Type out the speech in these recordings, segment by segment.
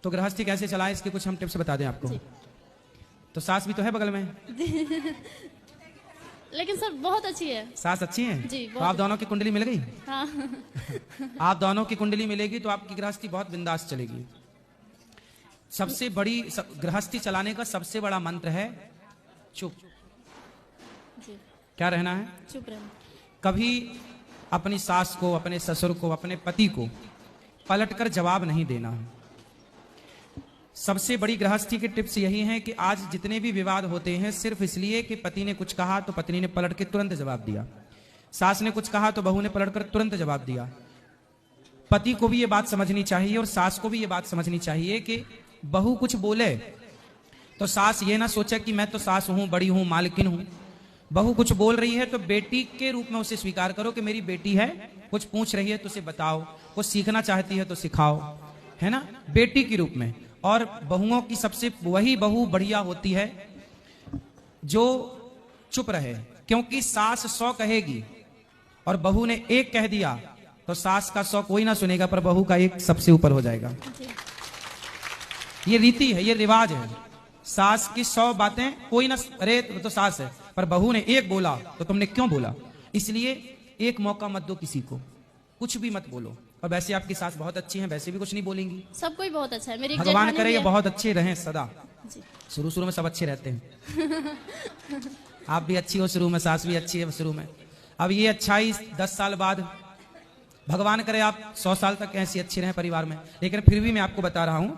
तो गृहस्थी कैसे चलाएं इसके कुछ हम टिप्स बता दें आपको। तो सास भी तो है बगल में। लेकिन सर बहुत अच्छी है। सास अच्छी है जी, तो आप दोनों की कुंडली मिल गई। हाँ। आप दोनों की कुंडली मिलेगी तो आपकी गृहस्थी बहुत बिंदास चलेगी। सबसे बड़ी गृहस्थी चलाने का सबसे बड़ा मंत्र है चुप। जी, क्या रहना है? चुप रहना। कभी अपनी सास को, अपने ससुर को, अपने पति को पलटकर जवाब नहीं देना है। सबसे बड़ी गृहस्थी की टिप्स यही है कि आज जितने भी विवाद होते हैं सिर्फ इसलिए कि पति ने कुछ कहा तो पत्नी ने पलट के तुरंत जवाब दिया, सास ने कुछ कहा तो बहू ने पलटकर तुरंत जवाब दिया। पति को भी ये बात समझनी चाहिए और सास को भी ये बात समझनी चाहिए कि बहू कुछ बोले तो सास ये ना सोचे कि मैं तो सास हूं, बड़ी हूं, मालकिन हूं। बहू कुछ बोल रही है तो बेटी के रूप में उसे स्वीकार करो कि मेरी बेटी है, कुछ पूछ रही है तो उसे बताओ, कुछ सीखना चाहती है तो सिखाओ, है ना, बेटी के रूप में। और बहुओं की सबसे वही बहू बढ़िया होती है जो चुप रहे, क्योंकि सास 100 कहेगी और बहू ने 1 कह दिया तो सास का 100 कोई ना सुनेगा पर बहू का 1 सबसे ऊपर हो जाएगा। ये रीति है, ये रिवाज है। सास की 100 बातें कोई ना, अरे तो सास है, पर बहू ने 1 बोला तो तुमने क्यों बोला। इसलिए 1 मौका मत दो किसी को, कुछ भी मत बोलो। और वैसे आपकी सास बहुत अच्छी हैं, वैसे भी कुछ नहीं बोलेंगी। सब कोई बहुत अच्छा है। मेरी भगवान करे ये बहुत अच्छे रहें सदा। शुरू शुरू में सब अच्छे रहते हैं। आप भी अच्छी हो शुरू में, सास भी अच्छी है शुरू में। अब ये अच्छाई 10 साल बाद, भगवान करे आप 100 साल तक ऐसी अच्छी रहें परिवार में। लेकिन फिर भी मैं आपको बता रहा हूं,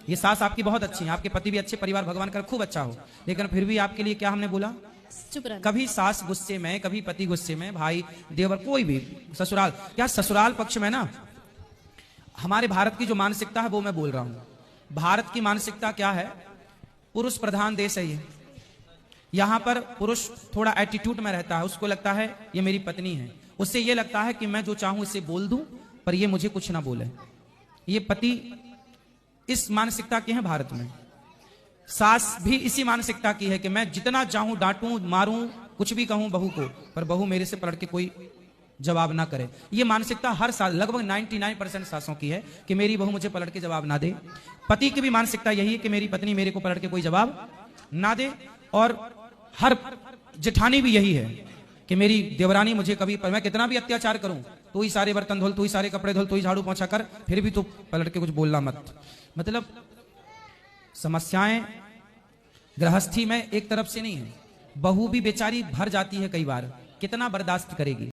ये सास आपकी बहुत अच्छी है, आपके पति भी अच्छे, परिवार भगवान करे खूब अच्छा हो। लेकिन फिर भी आपके लिए क्या हमने बोला, चुप रहना। कभी सास गुस्से में, कभी पति गुस्से में, भाई देवर कोई भी, ससुराल क्या, ससुराल पक्ष में ना हमारे भारत की जो मानसिकता है वो मैं बोल रहा हूं। भारत की मानसिकता क्या है, पुरुष प्रधान देश है ये। यहां पर पुरुष थोड़ा एटीट्यूड में रहता है, उसको लगता है ये मेरी पत्नी है, उससे ये लगता है कि मैं जो चाहूं इसे बोल दूं पर ये मुझे कुछ ना बोले। ये पति इस मानसिकता के हैं भारत में। सास भी इसी मानसिकता की है कि मैं जितना चाहूं डांटूं, मारूं, कुछ भी कहूं बहू को, पर बहू मेरे से पलट के कोई जवाब ना करे। ये मानसिकता हर साल लगभग 99% सासों की है कि मेरी बहू मुझे पलट के जवाब ना दे। पति की भी मानसिकता यही है कि मेरी पत्नी मेरे को पलट के कोई जवाब ना दे। और हर जेठानी भी यही है कि मेरी देवरानी मुझे कभी, पर मैं कितना भी अत्याचार करूं, तू ही सारे बर्तन धोल, तू ही सारे कपड़े धोल, तू ही झाड़ू पोंछा कर, फिर भी तू पलट के कुछ बोलना मत। मतलब समस्याएं गृहस्थी में एक तरफ से नहीं है, बहू भी बेचारी भर जाती है कई बार, कितना बर्दाश्त करेगी।